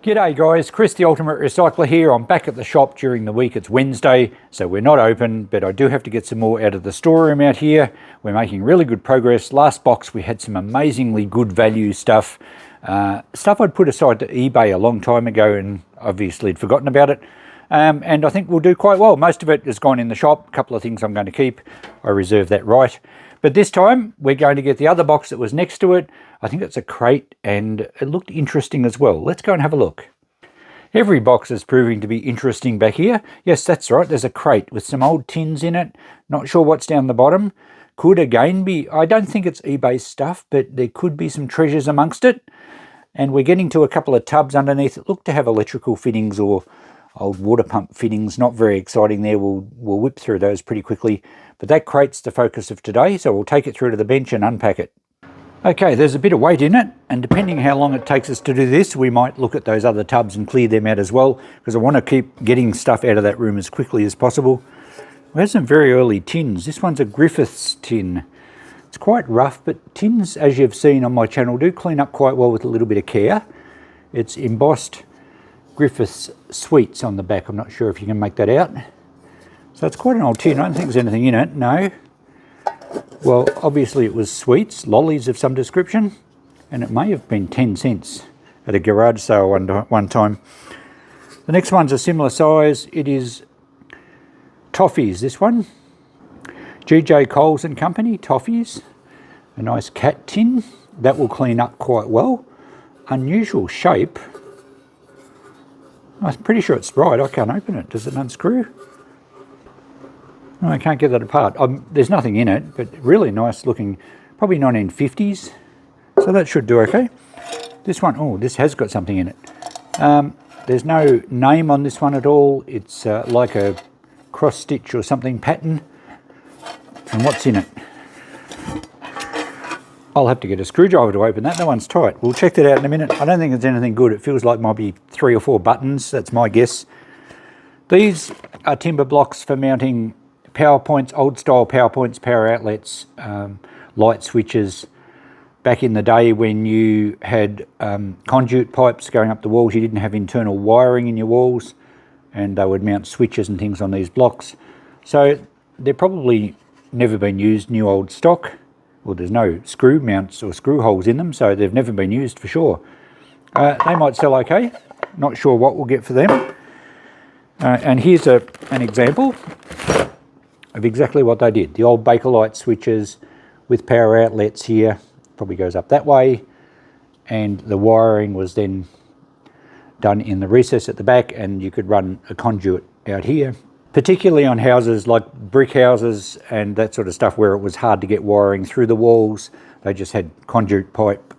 G'day guys, Chris the Ultimate Recycler here. I'm back at the shop during the week. It's Wednesday, so we're not open, but I do have to get some more out of the storeroom out here. We're making really good progress. Last box we had some amazingly good value stuff. Stuff I'd put aside to eBay a long time ago and obviously had forgotten about it. And I think we'll do quite well. Most of it has gone in the shop. A couple of things I'm going to keep. I reserve that right. But this time we're going to get the other box that was next to it. I think it's a crate and it looked interesting as well. Let's go and have a look. Every box is proving to be interesting back here. Yes, that's right. There's a crate with some old tins in it. Not sure what's down the bottom. Could again be, I don't think it's eBay stuff, but there could be some treasures amongst it. And we're getting to a couple of tubs underneath that look to have electrical fittings or old water pump fittings. Not very exciting there. We'll whip through those pretty quickly. But that crate's the focus of today, so we'll take it through to the bench and unpack it. Okay, there's a bit of weight in it, and depending how long it takes us to do this, we might look at those other tubs and clear them out as well, because I want to keep getting stuff out of that room as quickly as possible. We have some very early tins. This one's a Griffiths tin. It's quite rough, but tins, as you've seen on my channel, do clean up quite well with a little bit of care. It's embossed Griffiths Sweets on the back. I'm not sure if you can make that out. So it's quite an old tin. I don't think there's anything in it, no. Well, obviously it was sweets, lollies of some description, and it may have been 10 cents at a garage sale one time. The next one's a similar size. It is toffees, this one. GJ Coles and Company, toffees. A nice cat tin. That will clean up quite well. Unusual shape. I'm pretty sure it's right. I can't open it. Does it unscrew? No, I can't get that apart. There's nothing in it, but really nice looking, probably 1950s. So that should do okay. This one, oh, this has got something in it. There's no name on this one at all. It's like a cross stitch or something pattern. And what's in it? I'll have to get a screwdriver to open that. That one's tight. We'll check that out in a minute. I don't think it's anything good. It feels like might be 3 or 4 buttons. That's my guess. These are timber blocks for mounting power points, old style power points, power outlets, light switches. Back in the day when you had conduit pipes going up the walls, you didn't have internal wiring in your walls, and they would mount switches and things on these blocks. So they're probably never been used, new old stock. Well, there's no screw mounts or screw holes in them, so they've never been used for sure. They might sell okay. Not sure what we'll get for them. And here's an example of exactly what they did. The old Bakelite switches with power outlets here, probably goes up that way, and the wiring was then done in the recess at the back, and you could run a conduit out here, particularly on houses like brick houses and that sort of stuff where it was hard to get wiring through the walls. They just had conduit pipe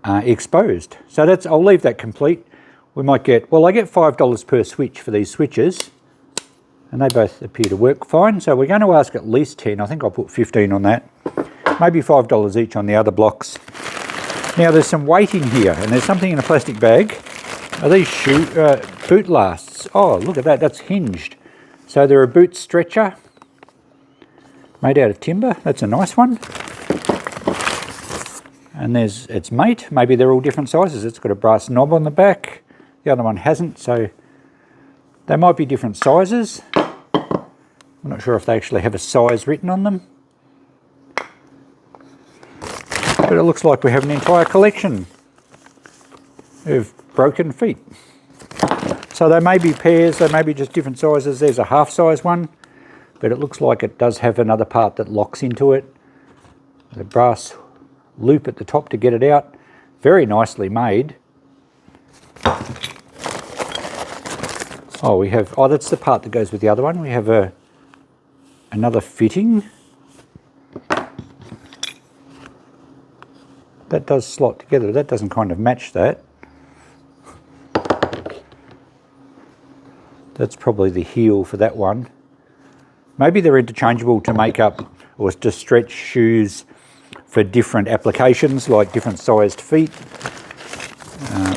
exposed. So that's, I'll leave that complete. We might get, well, I get $5 per switch for these switches, and they both appear to work fine. So we're going to ask at least 10. I think I'll put 15 on that. Maybe $5 each on the other blocks. Now there's some weight in here, and there's something in a plastic bag. Are these boot lasts? Oh, look at that. That's hinged. So they're a boot stretcher made out of timber. That's a nice one. And there's its mate. Maybe they're all different sizes. It's got a brass knob on the back. The other one hasn't, so they might be different sizes. I'm not sure if they actually have a size written on them. But it looks like we have an entire collection of broken feet. So they may be pairs, they may be just different sizes. There's a half size one, but it looks like it does have another part that locks into it. The brass loop at the top to get it out. Very nicely made. Oh, we have, oh, that's the part that goes with the other one. We have another fitting. That does slot together. That doesn't kind of match that. That's probably the heel for that one. Maybe they're interchangeable to make up or to stretch shoes for different applications, like different sized feet,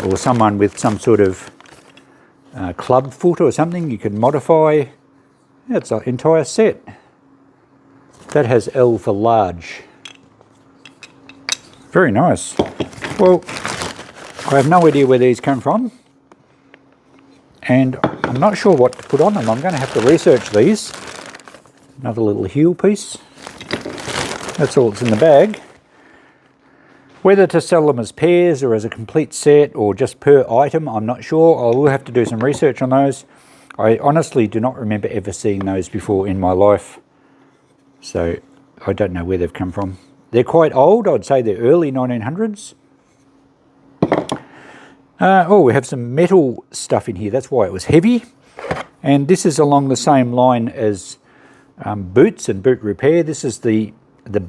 or someone with some sort of club foot or something you can modify. That's an entire set. That has L for large. Very nice. Well, I have no idea where these come from. and I'm not sure what to put on them. I'm going to have to research these. Another little heel piece. That's all that's in the bag. Whether to sell them as pairs or as a complete set or just per item, I'm not sure. I will have to do some research on those. I honestly do not remember ever seeing those before in my life. So I don't know where they've come from. They're quite old. I'd say they're early 1900s. Oh, we have some metal stuff in here. That's why it was heavy. And this is along the same line as boots and boot repair. This is the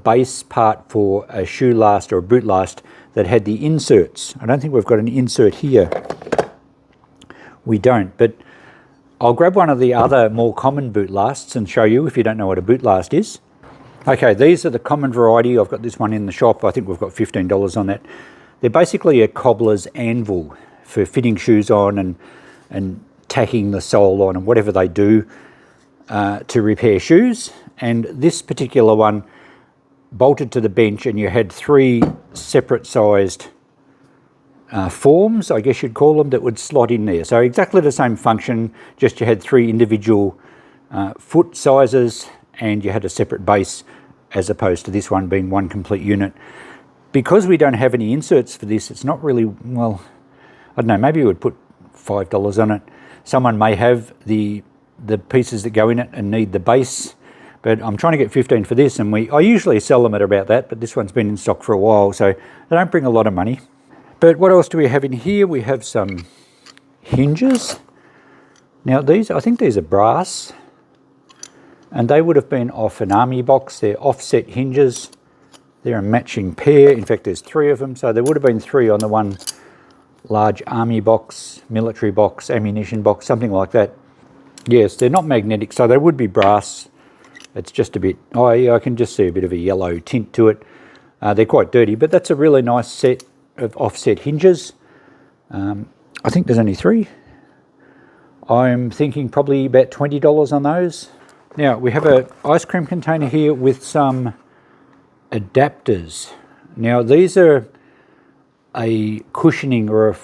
base part for a shoe last or a boot last that had the inserts. I don't think we've got an insert here. We don't, but I'll grab one of the other more common boot lasts and show you if you don't know what a boot last is. Okay, these are the common variety. I've got this one in the shop. I think we've got $15 on that. They're basically a cobbler's anvil for fitting shoes on and tacking the sole on and whatever they do to repair shoes. And this particular one bolted to the bench, and you had 3 separate sized forms, I guess you'd call them, that would slot in there. So exactly the same function, just you had 3 individual foot sizes and you had a separate base as opposed to this one being one complete unit. Because we don't have any inserts for this, it's not really, well, I don't know, maybe we would put $5 on it. Someone may have the pieces that go in it and need the base, but I'm trying to get 15 for this, and I usually sell them at about that, but this one's been in stock for a while, so they don't bring a lot of money. But what else do we have in here? We have some hinges. Now these, I think these are brass, and they would have been off an army box. They're offset hinges. They're a matching pair. In fact, there's 3 of them, so there would have been 3 on the one large army box, military box, ammunition box, something like that. Yes, they're not magnetic, so they would be brass. It's just a bit, oh yeah, I can just see a bit of a yellow tint to it. They're quite dirty, but that's a really nice set of offset hinges. I think there's only 3. I'm thinking probably about $20 on those. Now we have an ice cream container here with some adapters. Now these are a cushioning or a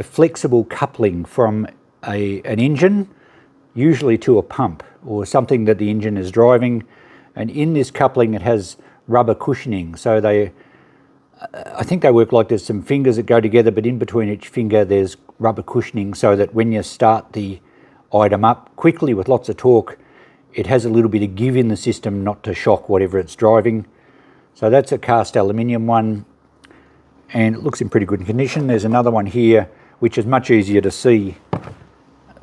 flexible coupling from an engine, usually to a pump or something that the engine is driving, and in this coupling it has rubber cushioning. So I think they work like there's some fingers that go together, but in between each finger there's rubber cushioning so that when you start the item up quickly with lots of torque, it has a little bit of give in the system not to shock whatever it's driving. So that's a cast aluminium one, and it looks in pretty good condition. There's another one here which is much easier to see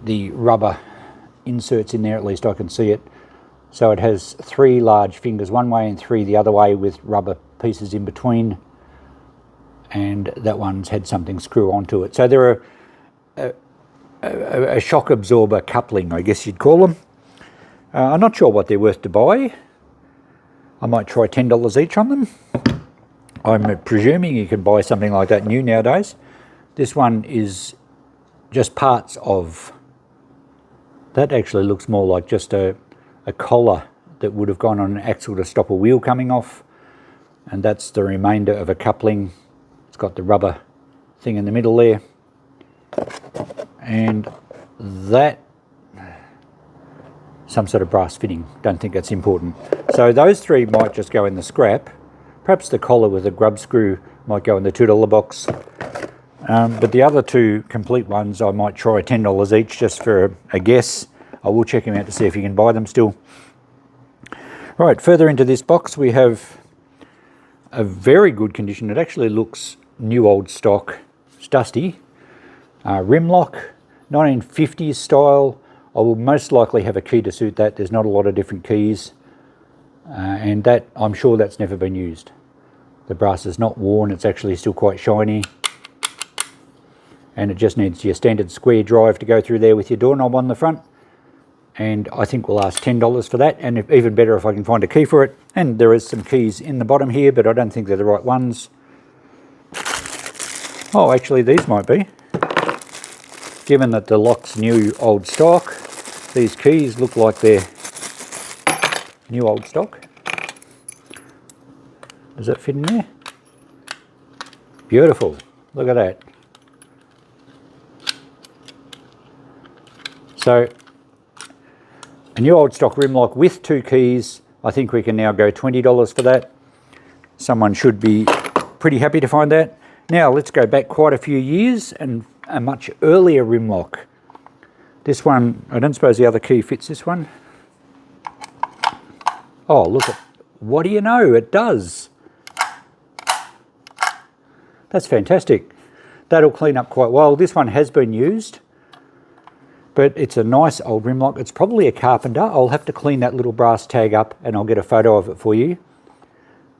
the rubber inserts in there, at least I can see it. So it has 3 large fingers one way and 3 the other way with rubber pieces in between, and that one's had something screw onto it. So they're a shock absorber coupling, I guess you'd call them. I'm not sure what they're worth to buy. I might try $10 each on them. I'm presuming you can buy something like that new nowadays. This one is just parts of, that actually looks more like just a collar that would have gone on an axle to stop a wheel coming off, and that's the remainder of a coupling. It's got the rubber thing in the middle there, and that some sort of brass fitting. Don't think that's important. So those 3 might just go in the scrap. Perhaps the collar with a grub screw might go in the $2 box. But the other 2 complete ones I might try $10 each just for a guess. I will check them out to see if you can buy them still. Right, further into this box we have a very good condition. It actually looks new old stock. It's dusty. Rim lock, 1950s style. I will most likely have a key to suit that. There's not a lot of different keys. And that, I'm sure that's never been used. The brass is not worn, it's actually still quite shiny. And it just needs your standard square drive to go through there with your doorknob on the front. And I think we'll ask $10 for that, and even better if I can find a key for it. And there is some keys in the bottom here, but I don't think they're the right ones. Oh, actually these might be. Given that the lock's new old stock, these keys look like they're new old stock. Does that fit in there? Beautiful. Look at that. So a new old stock rim lock with 2 keys. I think we can now go $20 for that. Someone should be pretty happy to find that. Now let's go back quite a few years and a much earlier rim lock. This one, I don't suppose the other key fits this one. Oh, look at, what do you know, it does. That's fantastic. That'll clean up quite well. This one has been used, but it's a nice old rim lock. It's probably a Carpenter. I'll have to clean that little brass tag up and I'll get a photo of it for you.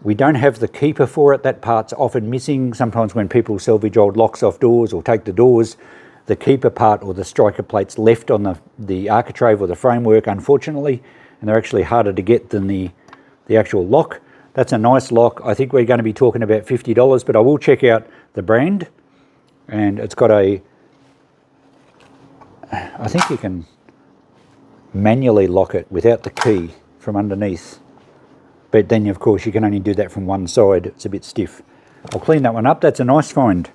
We don't have the keeper for it. That part's often missing. Sometimes when people salvage old locks off doors or take the doors, the keeper part or the striker plate's left on the architrave or the framework, unfortunately, and they're actually harder to get than the actual lock. That's a nice lock. I think we're going to be talking about $50, but I will check out the brand. And it's got I think you can manually lock it without the key from underneath. But then, of course, you can only do that from one side. It's a bit stiff. I'll clean that one up. That's a nice find.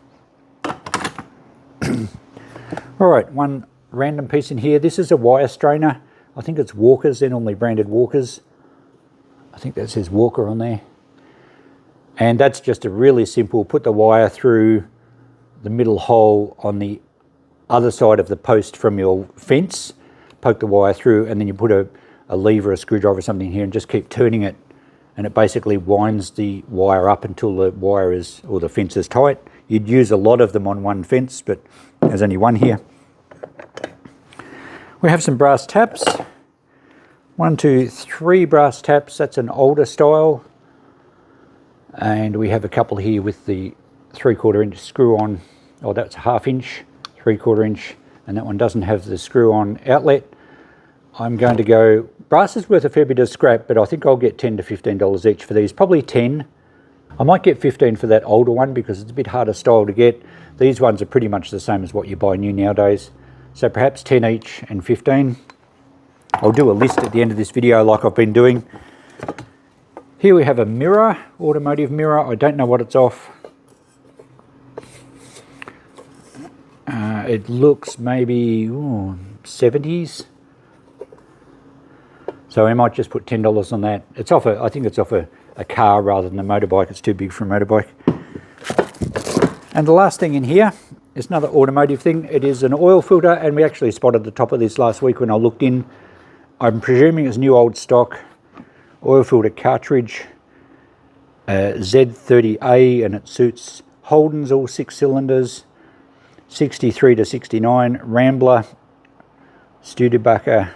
All right, one random piece in here. This is a wire strainer. I think it's Walker's. They're normally branded Walker's. I think that says Walker on there. And that's just a really simple, put the wire through the middle hole on the other side of the post from your fence, poke the wire through, and then you put a lever, a screwdriver or something here and just keep turning it, and it basically winds the wire up until the wire is, or the fence is tight. You'd use a lot of them on one fence, but there's only one here. We have some brass taps. 1, 2, 3 brass taps. That's an older style. And we have a couple here with the 3/4 inch screw on. Oh, that's a 1/2 inch, 3/4 inch, and that one doesn't have the screw on outlet. I'm going to go, brass is worth a fair bit of scrap, but I think I'll get $10 to $15 each for these, probably 10. I might get 15 for that older one because it's a bit harder style to get. These ones are pretty much the same as what you buy new nowadays. So perhaps 10 each and 15. I'll do a list at the end of this video like I've been doing. Here we have a mirror, automotive mirror. I don't know what it's off. It looks maybe 70s. So I might just put $10 on that. It's off I think it's off a car rather than a motorbike. It's too big for a motorbike. And the last thing in here is another automotive thing. It is an oil filter, and we actually spotted the top of this last week when I looked in. I'm presuming it's new old stock. Oil filter cartridge, Z30A, and it suits Holden's all 6 cylinders, 63 to 69, Rambler, Studebaker.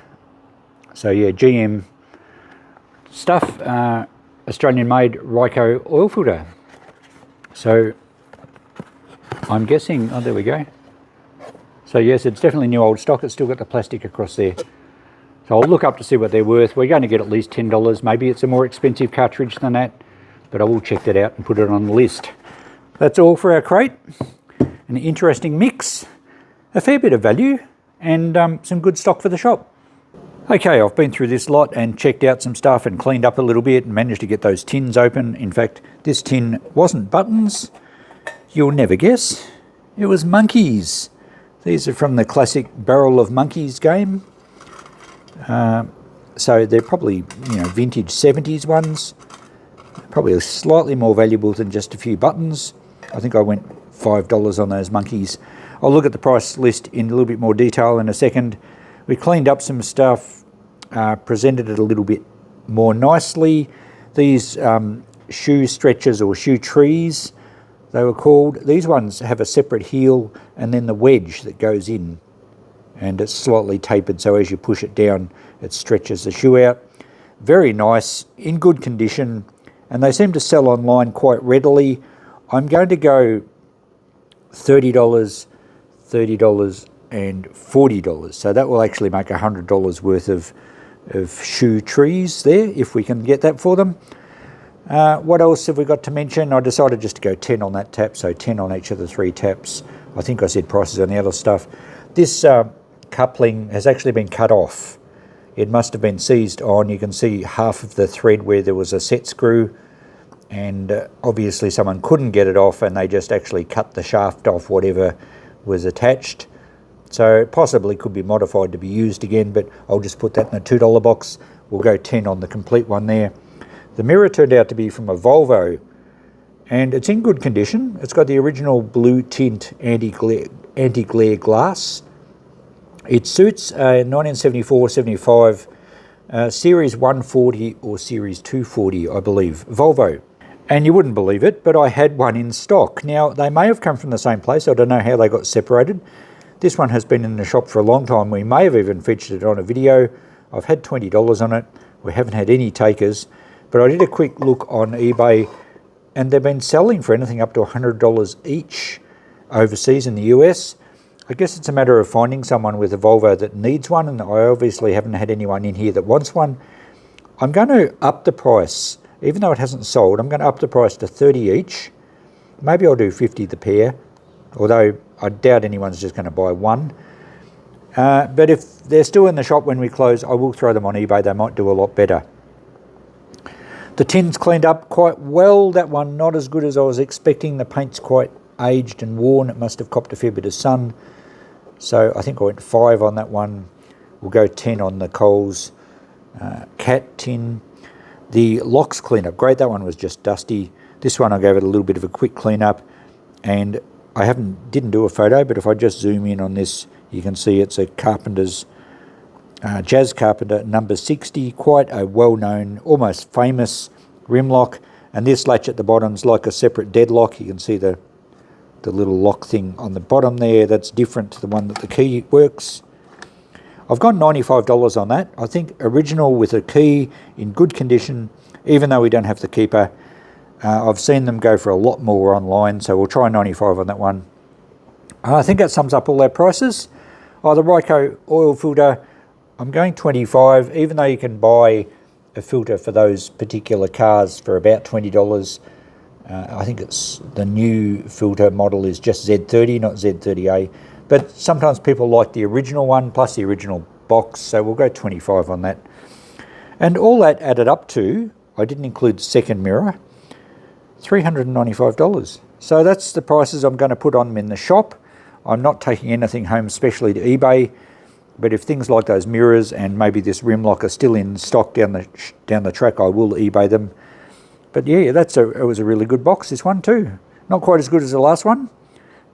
So yeah, GM stuff, Australian made Ryco oil filter. So I'm guessing, oh there we go. So yes, it's definitely new old stock. It's still got the plastic across there. So I'll look up to see what they're worth. We're going to get at least $10. Maybe it's a more expensive cartridge than that, but I will check that out and put it on the list. That's all for our crate. An interesting mix, a fair bit of value, and some good stock for the shop. Okay, I've been through this lot and checked out some stuff and cleaned up a little bit and managed to get those tins open. In fact, this tin wasn't buttons. You'll never guess. It was monkeys. These are from the classic Barrel of Monkeys game. So they're probably, vintage 70s ones. Probably slightly more valuable than just a few buttons. I think I went $5 on those monkeys. I'll look at the price list in a little bit more detail in a second. We cleaned up some stuff, presented it a little bit more nicely. These shoe stretchers or shoe trees, they were called. These ones have a separate heel and then the wedge that goes in, and it's slightly tapered, so as you push it down it stretches the shoe out. Very nice, in good condition, and they seem to sell online quite readily. I'm going to go $30, $30 and $40, so that will actually make $100 worth of shoe trees there, if we can get that for them. What else have we got to mention? I decided just to go 10 on that tap, so 10 on each of the 3 taps. I think I said prices on the other stuff. This coupling has actually been cut off. It must have been seized on. You can see half of the thread where there was a set screw, and obviously someone couldn't get it off and they just actually cut the shaft off whatever was attached. So it possibly could be modified to be used again, but I'll just put that in a $2 box. We'll go 10 on the complete one there. The mirror turned out to be from a Volvo, and it's in good condition. It's got the original blue tint anti-glare glass. It suits a 1974-75 Series 140 or Series 240, I believe, Volvo. And you wouldn't believe it, but I had one in stock. Now, they may have come from the same place. I don't know how they got separated. This one has been in the shop for a long time. We may have even featured it on a video. I've had $20 on it. We haven't had any takers, but I did a quick look on eBay, and they've been selling for anything up to $100 each overseas in the US. I guess it's a matter of finding someone with a Volvo that needs one, and I obviously haven't had anyone in here that wants one. I'm going to up the price, even though it hasn't sold. I'm going to up the price to 30 each. Maybe I'll do 50 the pair, although I doubt anyone's just going to buy one. But if they're still in the shop when we close, I will throw them on eBay. They might do a lot better. The tin's cleaned up quite well. That one not as good as I was expecting. The paint's quite aged and worn. It must have copped a fair bit of sun. So I think I went 5 on that one. We'll go 10 on the Coles cat tin. The locks clean up great. That one was just dusty. This one I gave it a little bit of a quick clean up, and I didn't do a photo, but if I just zoom in on this, you can see it's a Carpenter's Jazz Carpenter number 60, quite a well-known, almost famous rim lock. And this latch at the bottom's like a separate deadlock. You can see the little lock thing on the bottom there. That's different to the one that the key works. I've got $95 on that. I think original with a key in good condition, even though we don't have the keeper. I've seen them go for a lot more online, so we'll try 95 on that one. I think that sums up all our prices. The Ryco oil filter, I'm going 25, even though you can buy a filter for those particular cars for about $20. I think it's the new filter model is just Z30, not Z30A. But sometimes people like the original one plus the original box, so we'll go 25 on that. And all that added up to, I didn't include the second mirror, $395. So that's the prices I'm going to put on them in the shop. I'm not taking anything home specially to eBay, but if things like those mirrors and maybe this rim lock are still in stock down the track, I will eBay them. But yeah, it was a really good box, this one too. Not quite as good as the last one,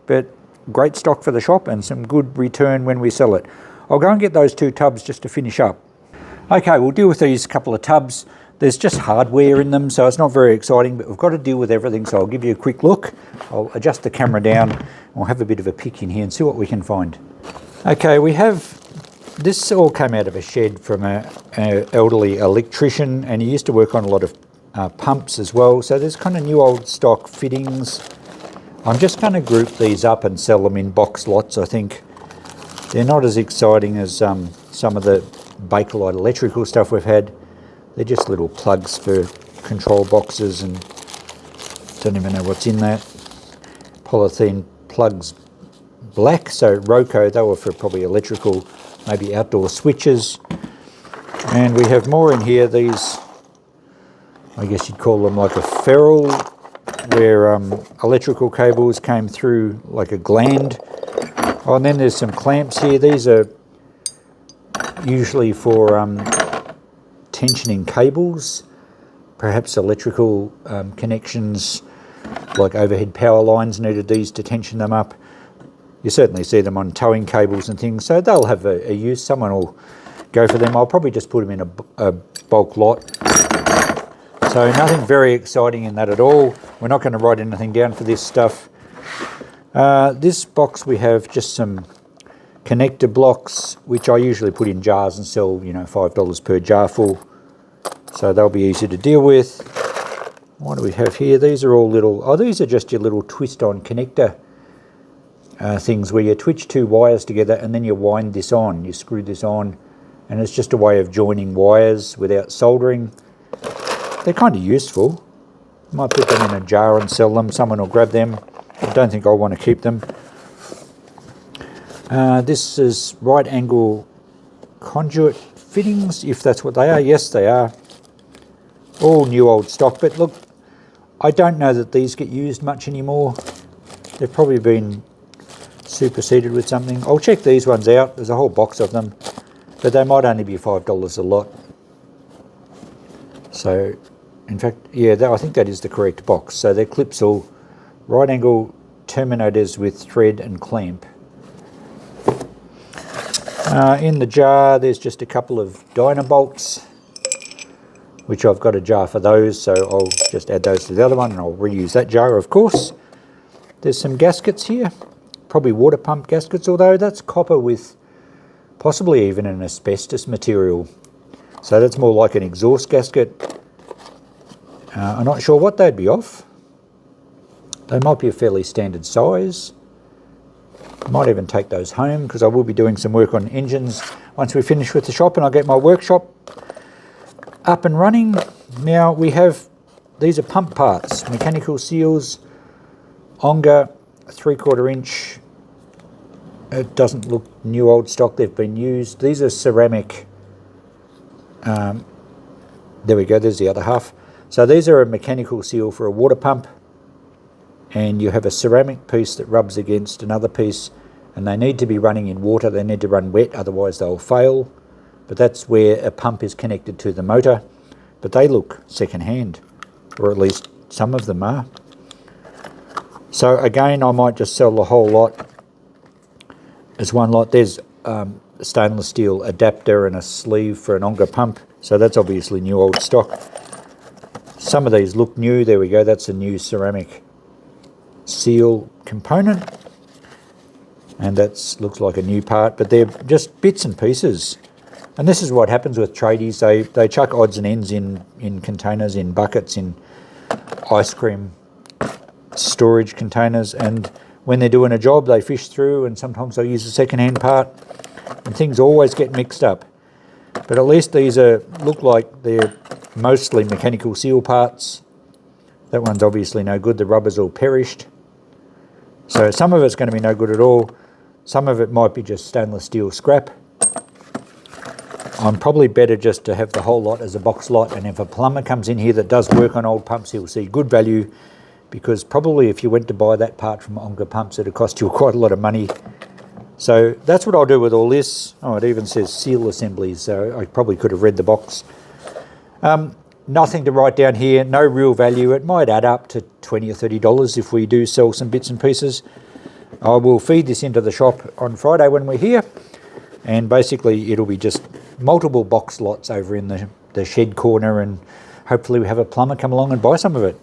but great stock for the shop and some good return when we sell it. I'll go and get those 2 tubs just to finish up. Okay, we'll deal with these couple of tubs. There's just hardware in them, so it's not very exciting, but we've got to deal with everything, so I'll give you a quick look. I'll adjust the camera down, and we'll have a bit of a pick in here and see what we can find. Okay, we have, this all came out of a shed from an elderly electrician, and he used to work on a lot of pumps as well. So there's kind of new old stock fittings. I'm just going to group these up and sell them in box lots, I think. They're not as exciting as some of the Bakelite electrical stuff we've had. They're just little plugs for control boxes, and don't even know what's in that. Polythene plugs black, so Roco, they were for probably electrical, maybe outdoor switches. And we have more in here. These, I guess you'd call them like a ferrule, where electrical cables came through like a gland. Oh, and then there's some clamps here. These are usually for tensioning cables, perhaps electrical connections, like overhead power lines needed these to tension them up. You certainly see them on towing cables and things, so they'll have a use. Someone will go for them. I'll probably just put them in a bulk lot. So nothing very exciting in that at all. We're not going to write anything down for this stuff. This box we have just some connector blocks, which I usually put in jars and sell, $5 per jar full. So they'll be easy to deal with. What do we have here? These are all little, these are just your little twist-on connector things where you twitch 2 wires together and then you wind this on. You screw this on, and it's just a way of joining wires without soldering. They're kind of useful. Might put them in a jar and sell them. Someone will grab them. I don't think I'll want to keep them. This is right angle conduit fittings, if that's what they are. Yes, they are. All new old stock, but look, I don't know that these get used much anymore. They've probably been superseded with something. I'll check these ones out. There's a whole box of them, but they might only be $5 a lot. So, in fact, yeah, I think that is the correct box. So they're clipsal right angle terminators with thread and clamp. In the jar, there's just a couple of dyno bolts, which I've got a jar for those, so I'll just add those to the other one and I'll reuse that jar, of course. There's some gaskets here, probably water pump gaskets, although that's copper with possibly even an asbestos material. So that's more like an exhaust gasket. I'm not sure what they'd be off. They might be a fairly standard size. Might even take those home because I will be doing some work on engines once we finish with the shop and I'll get my workshop up and running. Now we have, these are pump parts, mechanical seals, Onga 3/4 inch. It doesn't look new old stock, they've been used. These are ceramic. There we go, there's the other half. So these are a mechanical seal for a water pump, and you have a ceramic piece that rubs against another piece, and they need to be running in water. They need to run wet, otherwise they'll fail. But that's where a pump is connected to the motor. But they look second-hand, or at least some of them are. So again, I might just sell the whole lot as one lot. There's a stainless steel adapter and a sleeve for an Onga pump. So that's obviously new old stock. Some of these look new. There we go. That's a new ceramic seal component. And that looks like a new part, but they're just bits and pieces. And this is what happens with tradies. They chuck odds and ends in containers, in buckets, in ice cream storage containers, and when they're doing a job they fish through, and sometimes they use a second-hand part, and things always get mixed up. But at least these look like they're mostly mechanical seal parts. That one's obviously no good, the rubber's all perished. So some of it's going to be no good at all. Some of it might be just stainless steel scrap. I'm probably better just to have the whole lot as a box lot, and if a plumber comes in here that does work on old pumps, he'll see good value, because probably if you went to buy that part from Onga Pumps, it'd cost you quite a lot of money. So that's what I'll do with all this. Oh, it even says seal assemblies, so I probably could have read the box. Nothing to write down here, no real value. It might add up to $20 or $30 if we do sell some bits and pieces. I will feed this into the shop on Friday when we're here, and basically it'll be just multiple box lots over in the shed corner, and hopefully we have a plumber come along and buy some of it.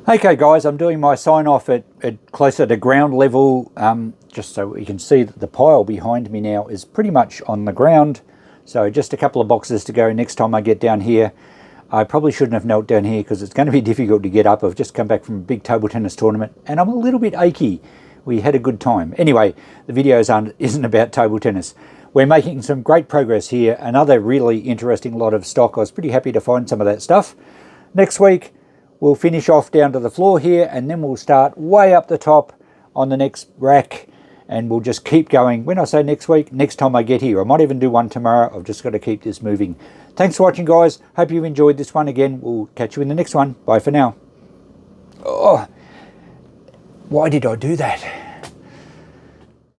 Okay guys, I'm doing my sign off at closer to ground level, just so you can see that the pile behind me now is pretty much on the ground. So just a couple of boxes to go next time I get down here. I probably shouldn't have knelt down here because it's going to be difficult to get up. I've just come back from a big table tennis tournament and I'm a little bit achy. We had a good time. Anyway, the video isn't about table tennis. We're making some great progress here. Another really interesting lot of stock. I was pretty happy to find some of that stuff. Next week, we'll finish off down to the floor here, and then we'll start way up the top on the next rack, and we'll just keep going. When I say next week, next time I get here. I might even do one tomorrow. I've just got to keep this moving. Thanks for watching, guys. Hope you enjoyed this one. Again, we'll catch you in the next one. Bye for now. Oh, why did I do that?